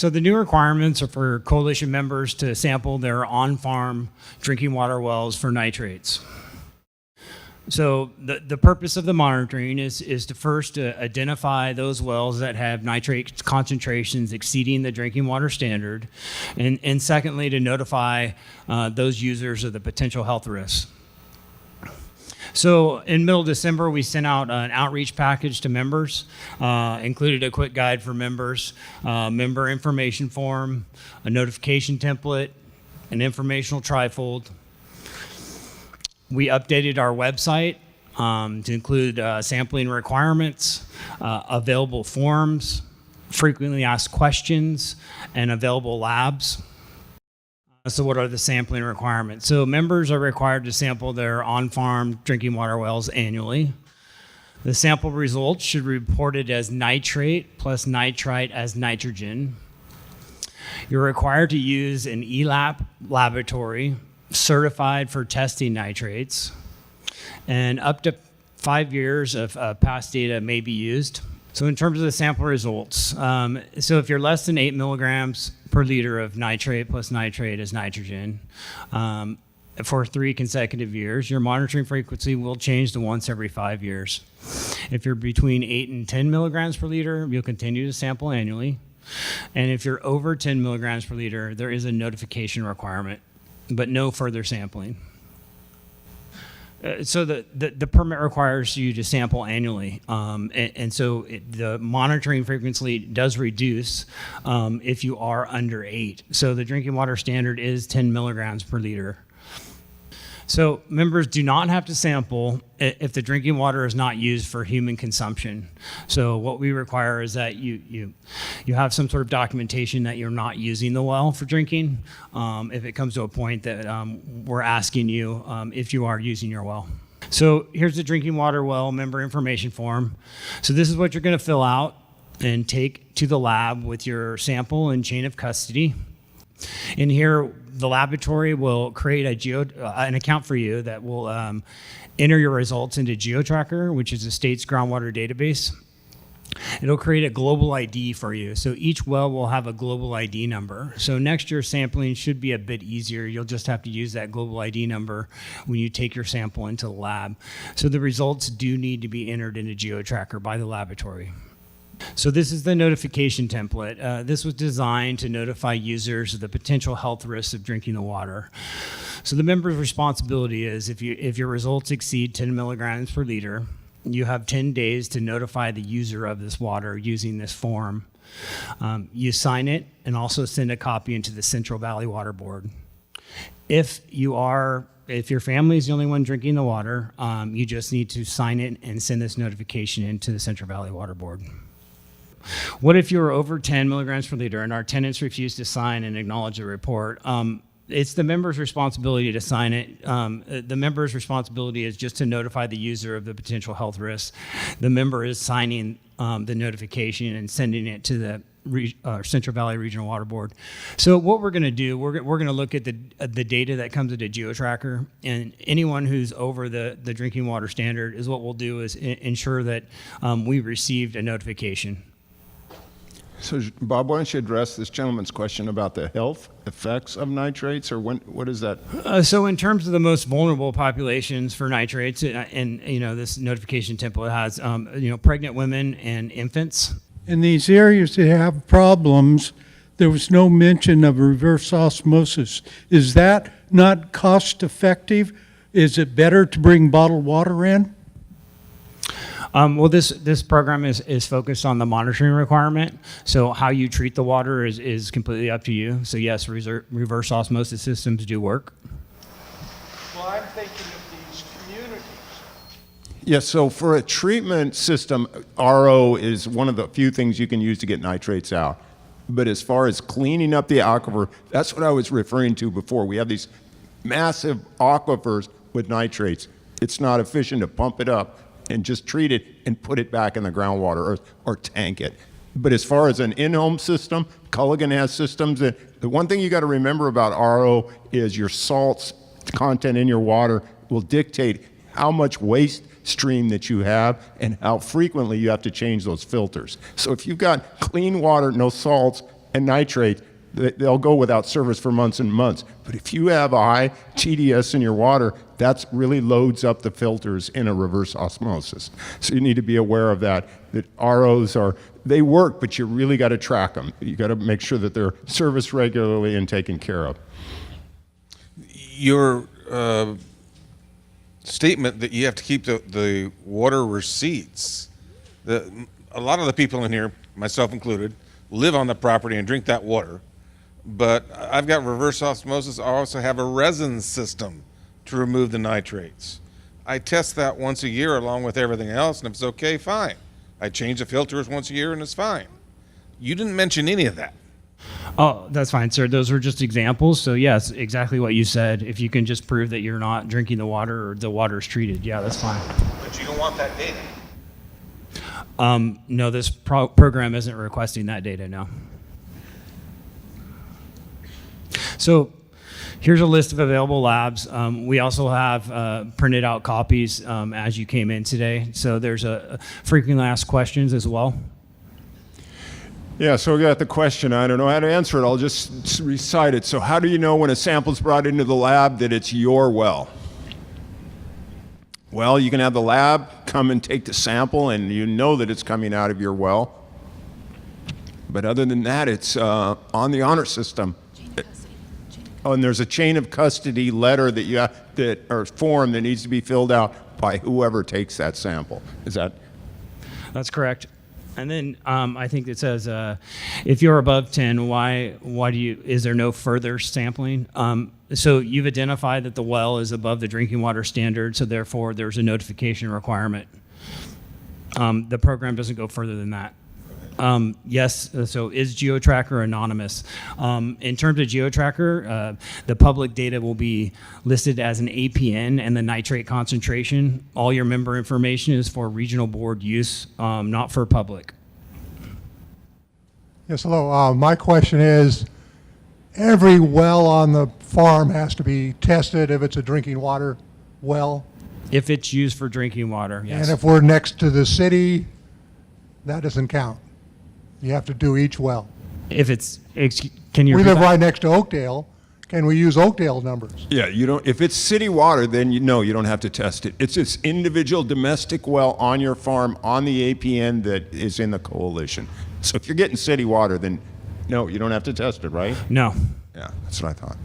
So the new requirements are for coalition members to sample their on-farm drinking water wells for nitrates. So the purpose of the monitoring is to first identify those wells that have nitrate concentrations exceeding the drinking water standard, and secondly, to notify those users of the potential health risks. So in middle December, we sent out an outreach package to members, included a quick guide for members, member information form, a notification template, an informational trifold. We updated our website to include sampling requirements, available forms, frequently asked questions, and available labs. So what are the sampling requirements? So members are required to sample their on-farm drinking water wells annually. The sample results should be reported as nitrate plus nitrite as nitrogen. You're required to use an ELAP laboratory certified for testing nitrates, and up to 5 years of past data may be used. So in terms of the sample results, so if you're less than 8 milligrams per liter of nitrate plus nitrate as nitrogen, for 3 consecutive years, your monitoring frequency will change to once every 5 years. If you're between 8 and 10 milligrams per liter, you'll continue to sample annually. And if you're over 10 milligrams per liter, there is a notification requirement, but no further sampling. So the permit requires you to sample annually, and so the monitoring frequency does reduce if you are under 8. So the drinking water standard is 10 milligrams per liter. So members do not have to sample if the drinking water is not used for human consumption. So what we require is that you have some sort of documentation that you're not using the well for drinking, if it comes to a point that we're asking you if you are using your well. So here's the drinking water well member information form. So this is what you're going to fill out and take to the lab with your sample and chain of custody. In here, the laboratory will create an account for you that will enter your results into GeoTracker, which is the state's groundwater database. It'll create a global ID for you. So each well will have a global ID number. So next year sampling should be a bit easier. You'll just have to use that global ID number when you take your sample into the lab. So the results do need to be entered into GeoTracker by the laboratory. So this is the notification template. This was designed to notify users of the potential health risks of drinking the water. So the member's responsibility is if your results exceed 10 milligrams per liter, you have 10 days to notify the user of this water using this form. You sign it and also send a copy into the Central Valley Water Board. If your family is the only one drinking the water, you just need to sign it and send this notification into the Central Valley Water Board. What if you're over 10 milligrams per liter and our tenants refuse to sign and acknowledge the report? It's the member's responsibility to sign it. The member's responsibility is just to notify the user of the potential health risks. The member is signing the notification and sending it to the Central Valley Regional Water Board. So what we're going to do, we're going to look at the data that comes into GeoTracker, and anyone who's over the drinking water standard is what we'll do is ensure that we received a notification. So, Bob, why don't you address this gentleman's question about the health effects of nitrates, or what is that? So, in terms of the most vulnerable populations for nitrates, and this notification template has, pregnant women and infants. In these areas that have problems, there was no mention of reverse osmosis. Is that not cost effective? Is it better to bring bottled water in? Well, this program is focused on the monitoring requirement. So how you treat the water is completely up to you. So yes, reverse osmosis systems do work. Well, I'm thinking of these communities. Yes, so for a treatment system, RO is one of the few things you can use to get nitrates out. But as far as cleaning up the aquifer, that's what I was referring to before. We have these massive aquifers with nitrates. It's not efficient to pump it up and just treat it and put it back in the groundwater or tank it. But as far as an in-home system, Culligan has systems that, the one thing you got to remember about RO is your salts content in your water will dictate how much waste stream that you have and how frequently you have to change those filters. So if you've got clean water, no salts, and nitrate, they'll go without service for months and months. But if you have a high TDS in your water, that really loads up the filters in a reverse osmosis. So you need to be aware of that ROs they work, but you really got to track them. You got to make sure that they're serviced regularly and taken care of. Your statement that you have to keep the water receipts. A lot of the people in here, myself included, live on the property and drink that water. But I've got reverse osmosis. I also have a resin system to remove the nitrates. I test that once a year along with everything else, and if it's okay, fine. I change the filters once a year, and it's fine. You didn't mention any of that. Oh, that's fine, sir. Those were just examples. So yes, exactly what you said. If you can just prove that you're not drinking the water or the water is treated, yeah, that's fine. But you don't want that data. No, this program isn't requesting that data, no. So here's a list of available labs. We also have printed out copies as you came in today. So there's a frequently asked questions as well. Yeah, so we got the question. I don't know how to answer it. I'll just recite it. So how do you know when a sample's brought into the lab that it's your well? Well, you can have the lab come and take the sample, and you know that it's coming out of your well. But other than that, it's on the honor system. Oh, and there's a chain of custody letter or form that needs to be filled out by whoever takes that sample. Is that? That's correct. And then I think it says if you're above 10, why is there no further sampling? So you've identified that the well is above the drinking water standard, so therefore there's a notification requirement. The program doesn't go further than that. Yes, so is GeoTracker anonymous? In terms of GeoTracker, the public data will be listed as an APN and the nitrate concentration. All your member information is for regional board use, not for public. Yes, hello. My question is, every well on the farm has to be tested if it's a drinking water well? If it's used for drinking water, yes. And if we're next to the city, that doesn't count. You have to do each well. If it's, can you We repeat live that? right next to Oakdale. Can we use Oakdale numbers? Yeah, you don't. If it's city water, then you don't have to test it. It's this individual domestic well on your farm on the APN that is in the coalition. So if you're getting city water, then no, you don't have to test it, right? No. Yeah, that's what I thought.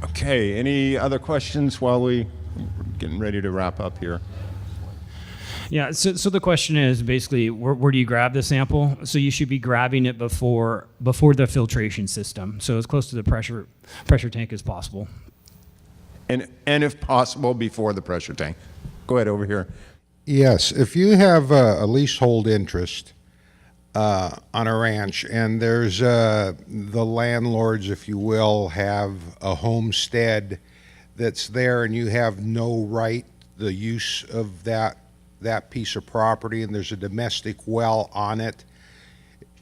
Okay, any other questions while we're getting ready to wrap up here? Yeah, so the question is basically where do you grab the sample? So you should be grabbing it before the filtration system, so as close to the pressure tank as possible. And if possible, before the pressure tank. Go ahead over here. Yes, if you have a leasehold interest on a ranch and there's the landlords, if you will, have a homestead that's there and you have no right the use of that piece of property and there's a domestic well on it,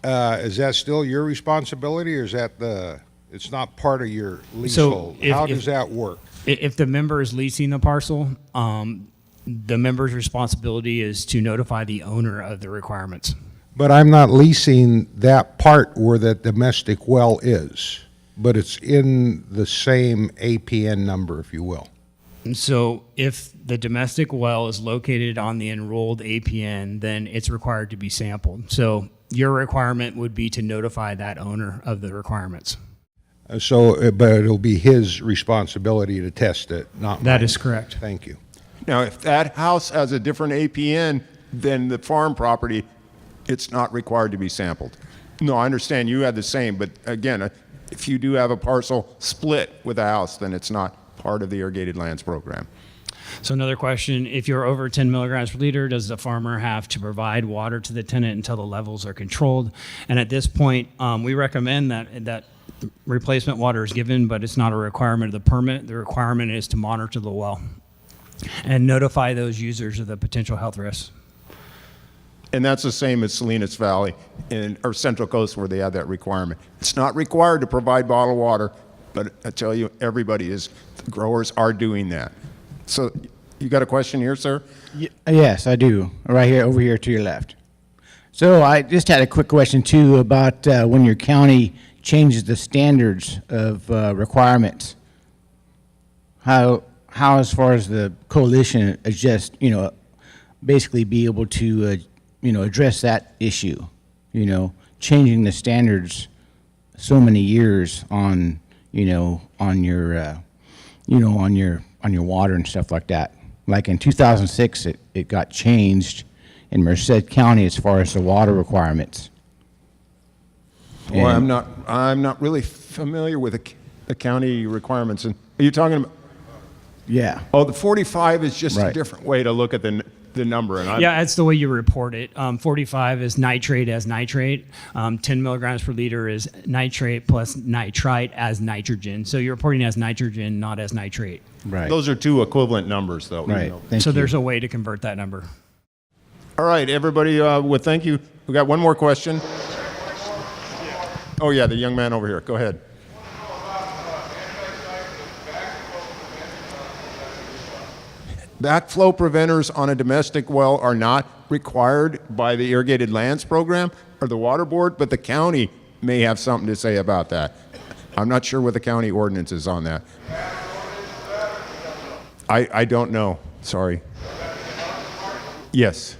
is that still your responsibility or is that it's not part of your leasehold? How does that work? If the member is leasing the parcel, the member's responsibility is to notify the owner of the requirements. But I'm not leasing that part where that domestic well is, but it's in the same APN number, if you will. And so if the domestic well is located on the enrolled APN, then it's required to be sampled. So your requirement would be to notify that owner of the requirements. But it'll be his responsibility to test it, not mine. That is correct. Thank you. Now, if that house has a different APN than the farm property, it's not required to be sampled. No, I understand you had the same, but again, if you do have a parcel split with a house, then it's not part of the irrigated lands program. So another question, if you're over 10 milligrams per liter, does the farmer have to provide water to the tenant until the levels are controlled? And at this point, we recommend that replacement water is given, but it's not a requirement of the permit. The requirement is to monitor the well and notify those users of the potential health risks. And that's the same as Salinas Valley or Central Coast where they have that requirement. It's not required to provide bottled water, but I tell you, the growers are doing that. So you got a question here, sir? Yes, I do. Right here, over here to your left. So I just had a quick question too about when your county changes the standards of requirements. How as far as the coalition is just, basically be able to, address that issue, changing the standards so many years on, on your water and stuff like that. Like in 2006, it got changed in Merced County as far as the water requirements. Well, And- I'm not really familiar with the county requirements. And are you talking about? Yeah. Oh, the 45 is just a Right. different way to look at the number. And Yeah, that's the way you report it. 45 is nitrate as nitrate. 10 milligrams per liter is nitrate plus nitrite as nitrogen. So you're reporting as nitrogen, not as nitrate. Right. those are two equivalent numbers, though. Right. Thank So you. there's a way to convert that number. All right, everybody. Well, thank you. We got one more question. Oh yeah, the young man over here. Go ahead. Backflow preventers on a domestic well are not required by the Irrigated Lands Program or the Water Board, but the county may have something to say about that. I'm not sure what the county ordinance is on that. I don't know. Sorry. Yes.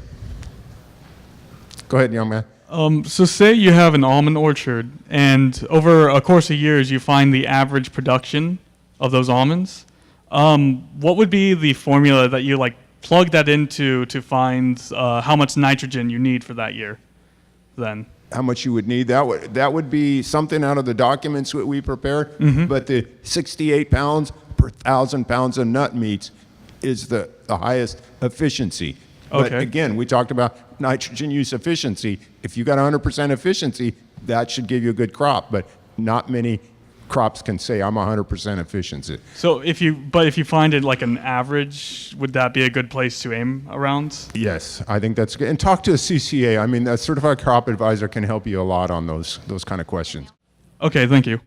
Go ahead, young man. So say you have an almond orchard, and over a course of years, you find the average production of those almonds. What would be the formula that you plug that into to find how much nitrogen you need for that year? Then How much you would need, that would be something out of the documents that we prepared. But the 68 pounds per 1,000 pounds of nut meats is the highest efficiency. But Okay. again, we talked about nitrogen use efficiency. If you got 100% efficiency, that should give you a good crop. But not many crops can say I'm 100% efficiency. so if you find it like an average, would that be a good place to aim around? Yes, I think that's good. And talk to a CCA. I mean, a certified crop advisor can help you a lot on those kind of questions. Okay, thank you.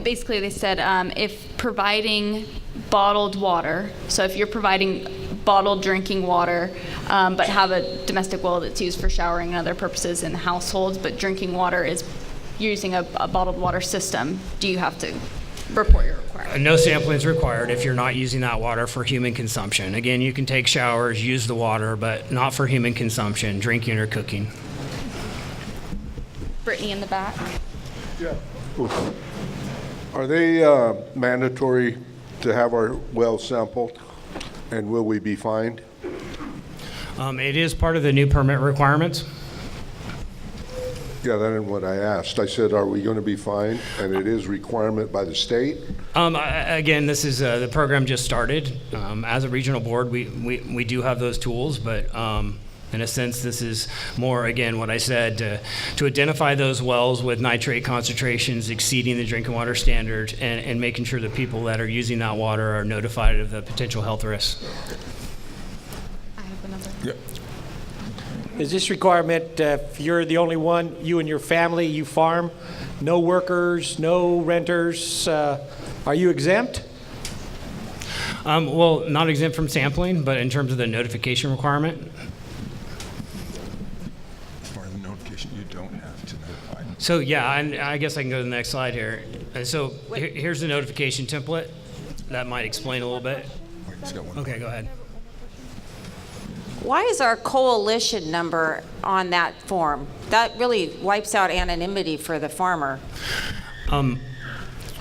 Basically, they said if providing bottled water, so if you're providing bottled drinking water, but have a domestic well that's used for showering and other purposes in households, but drinking water is using a bottled water system, do you have to report your requirement? No sampling is required if you're not using that water for human consumption. Again, you can take showers, use the water, but not for human consumption, drinking or cooking. Brittany in the back. Are they mandatory to have our wells sampled, and will we be fined? It is part of the new permit requirements. Yeah, that isn't what I asked. I said, are we going to be fined? And it is requirement by the state? Again, this is the program just started. As a regional board, we do have those tools, but in a sense, this is more, again, what I said, to identify those wells with nitrate concentrations exceeding the drinking water standard and making sure that people that are using that water are notified of the potential health risks. I have another. Is this requirement, if you're the only one, you and your family, you farm, no workers, no renters, are you exempt? Well, not exempt from sampling, but in terms of the notification requirement. For the notification, you don't have to notify. So yeah, and I guess I can go to the next slide here. So here's the notification template. That might explain a little bit. Okay, go ahead. Why is our coalition number on that form? That really wipes out anonymity for the farmer.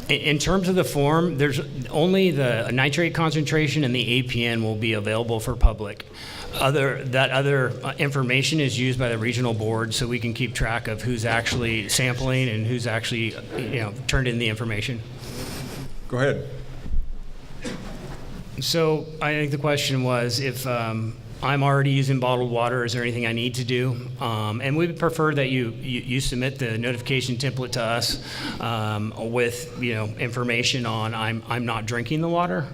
In terms of the form, there's only the nitrate concentration and the APN will be available for public. That other information is used by the regional board, so we can keep track of who's actually sampling and who's actually, turned in the information. Go ahead. So I think the question was if I'm already using bottled water, is there anything I need to do? And we would prefer that you submit the notification template to us with information on I'm not drinking the water.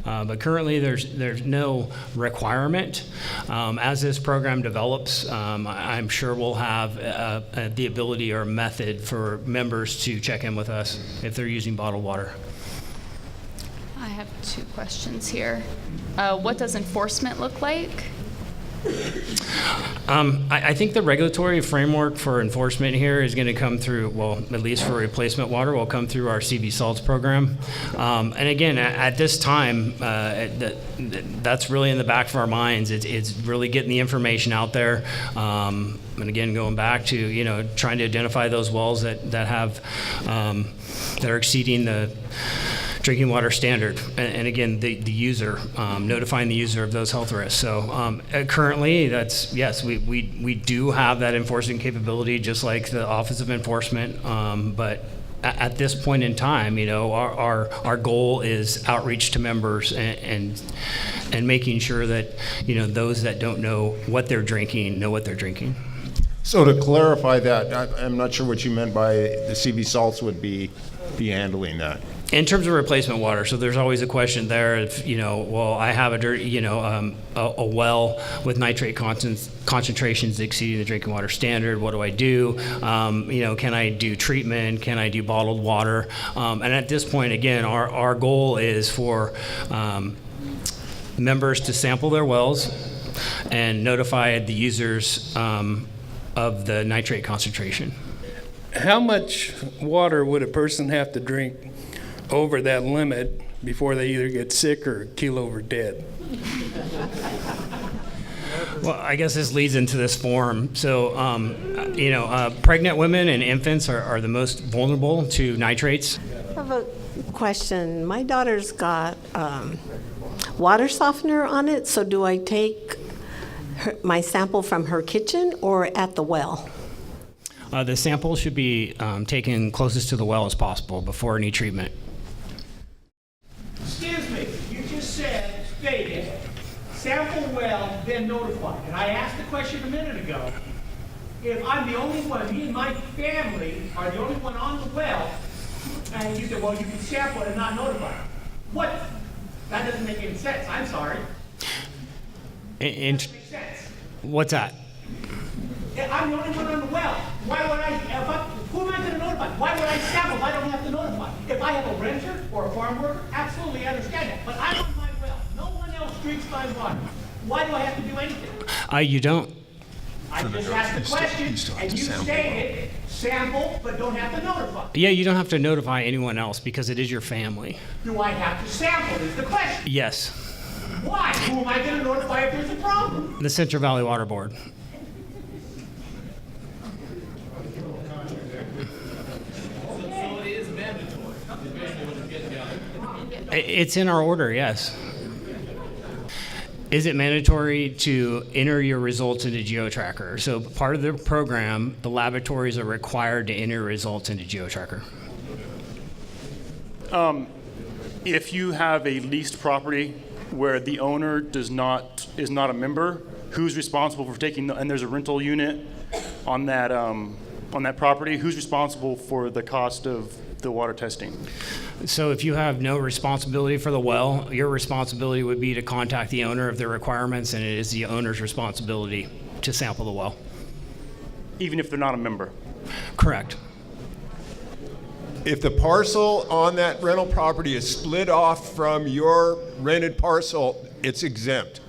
But currently there's no requirement. As this program develops, I'm sure we'll have the ability or method for members to check in with us if they're using bottled water. I have two questions here. What does enforcement look like? I think the regulatory framework for enforcement here is going to come through, well, at least for replacement water, will come through our CV salts program. And again, at this time, that's really in the back of our minds. It's really getting the information out there. And again, going back to, trying to identify those wells that have, that are exceeding the drinking water standard, and again, the user, notifying the user of those health risks. So currently, yes, we do have that enforcement capability, just like the Office of Enforcement. But at this point in time, our goal is outreach to members and making sure that those that don't know what they're drinking know what they're drinking. So to clarify that, I'm not sure what you meant by the CV salts would be handling that. In terms of replacement water, so there's always a question there if, I have a well with nitrate concentrations exceeding the drinking water standard, what do I do? Can I do treatment? Can I do bottled water? And at this point, again, our goal is for members to sample their wells and notify the users of the nitrate concentration. How much water would a person have to drink over that limit before they either get sick or keel over dead? Well, I guess this leads into this forum. So, pregnant women and infants are the most vulnerable to nitrates. I have a question. My daughter's got water softener on it, so do I take my sample from her kitchen or at the well? The sample should be taken closest to the well as possible before any treatment. Excuse me, you just stated, sample well, then notify. And I asked the question a minute ago. If I'm the only one, me and my family are the only one on the well, and you said, well, you can sample it and not notify. What? That doesn't make any sense. I'm sorry. That doesn't make sense. What's that? I'm the only one on the well. Why would who am I going to notify? Why would I sample if I don't have to notify? If I have a renter or a farm worker, absolutely understand that. But I'm on my well. No one else drinks my water. Why do I have to do anything? You don't. I just asked the question, and you stated sample, but don't have to notify. Yeah, you don't have to notify anyone else because it is your family. Do I have to sample is the question. Yes. Why? Who am I going to notify if there's a problem? The Central Valley Water Board. It's in our order, yes. Is it mandatory to enter your results into GeoTracker? So part of the program, the laboratories are required to enter results into GeoTracker. If you have a leased property where the owner is not a member, who's responsible for taking and there's a rental unit on that property, who's responsible for the cost of the water testing? So if you have no responsibility for the well, your responsibility would be to contact the owner of the requirements, and it is the owner's responsibility to sample the well. Even if they're not a member? Correct. If the parcel on that rental property is split off from your rented parcel, it's exempt.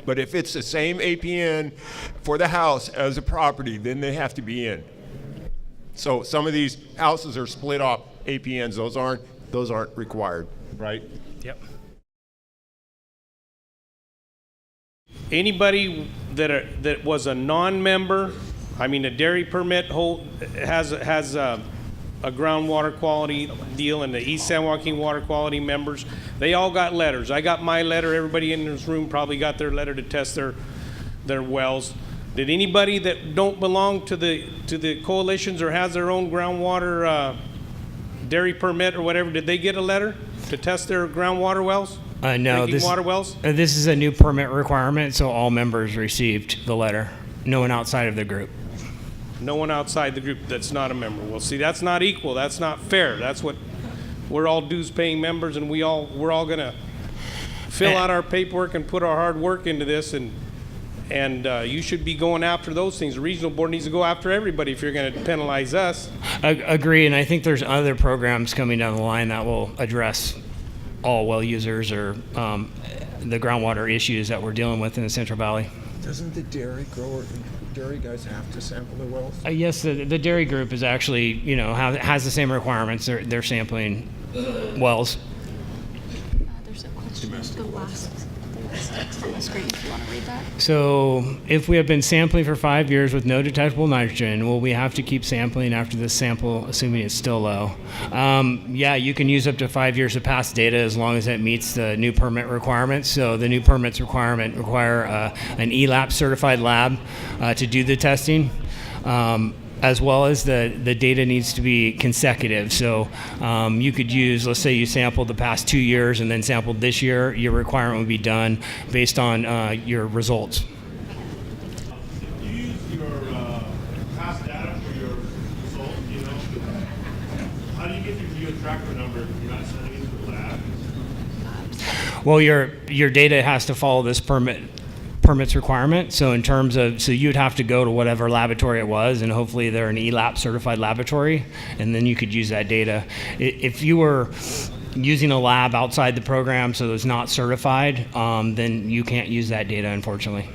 But if it's the same APN for the house as a property, then they have to be in. So some of these houses are split off APNs. Those aren't required, right? Yep. Anybody that was a non-member, a dairy permit has a groundwater quality deal, and the East San Joaquin Water Quality members, they all got letters. I got my letter. Everybody in this room probably got their letter to test their wells. Did anybody that don't belong to the coalitions or has their own groundwater dairy permit or whatever, did they get a letter to test their groundwater wells? No. Water wells? This is a new permit requirement, so all members received the letter. No one outside of the group. No one outside the group that's not a member. Well, see, that's not equal. That's not fair. That's what we're all dues-paying members, and we're all going to fill out our paperwork and put our hard work into this, and you should be going after those things. The regional board needs to go after everybody if you're going to penalize us. Agree, and I think there's other programs coming down the line that will address all well users or the groundwater issues that we're dealing with in the Central Valley. Doesn't the dairy guys have to sample their wells? Yes, the dairy group is actually, has the same requirements. They're sampling wells. There's a question, the last text on the screen, if you want to read that. So if we have been sampling for 5 years with no detectable nitrogen, will we have to keep sampling after this sample, assuming it's still low? Yeah, you can use up to 5 years of past data as long as it meets the new permit requirements. So the new permits require an ELAP certified lab to do the testing. As well as the data needs to be consecutive. So you could use, let's say you sampled the past 2 years and then sampled this year, your requirement would be done based on your results. You use your past data for your results, How do you get your tracker number if you're not sending it to the lab? Well, your data has to follow this permits requirement. So in terms of, you'd have to go to whatever laboratory it was, and hopefully they're an ELAP certified laboratory, and then you could use that data. If you were using a lab outside the program, so it's not certified, then you can't use that data, unfortunately.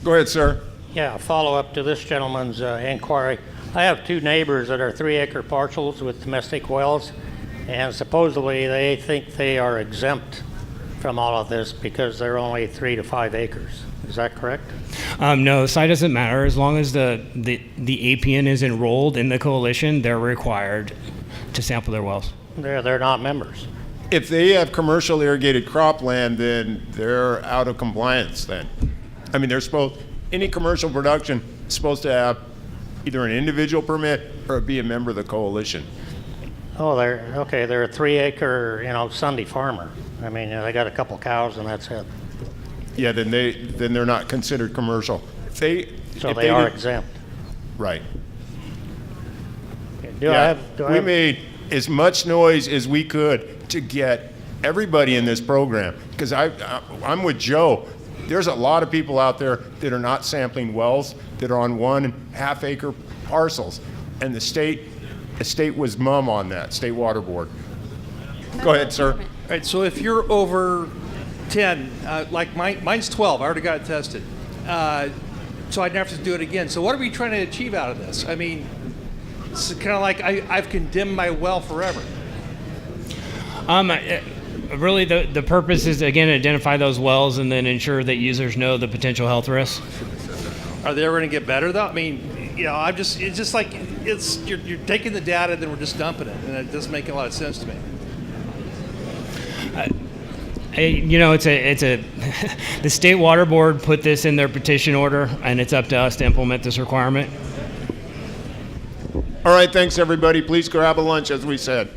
Go ahead, sir. Yeah, follow up to this gentleman's inquiry. I have 2 neighbors that are 3-acre parcels with domestic wells, and supposedly they think they are exempt from all of this because they're only 3 to 5 acres. Is that correct? No, site doesn't matter. As long as the APN is enrolled in the coalition, they're required to sample their wells. They're not members. If they have commercial irrigated cropland, then they're out of compliance then. I mean, any commercial production is supposed to have either an individual permit or be a member of the coalition. Oh, they're a 3-acre, Sunday farmer. I mean, they got a couple cows and that's it. Yeah, then they're not considered commercial. They are exempt. Right. We made as much noise as we could to get everybody in this program, because I'm with Joe. There's a lot of people out there that are not sampling wells that are on 1.5 acre parcels, and the state was mum on that, State Water Board. Go ahead, sir. All right, so if you're over 10, like mine's 12, I already got it tested. So I'd never have to do it again. So what are we trying to achieve out of this? I mean, it's kind of like I've condemned my well forever. Really, the purpose is, again, identify those wells and then ensure that users know the potential health risks. Are they ever going to get better, though? I mean, it's just like you're taking the data, then we're just dumping it, and it doesn't make a lot of sense to me. The State Water Board put this in their petition order, and it's up to us to implement this requirement. All right, thanks everybody. Please grab a lunch, as we said.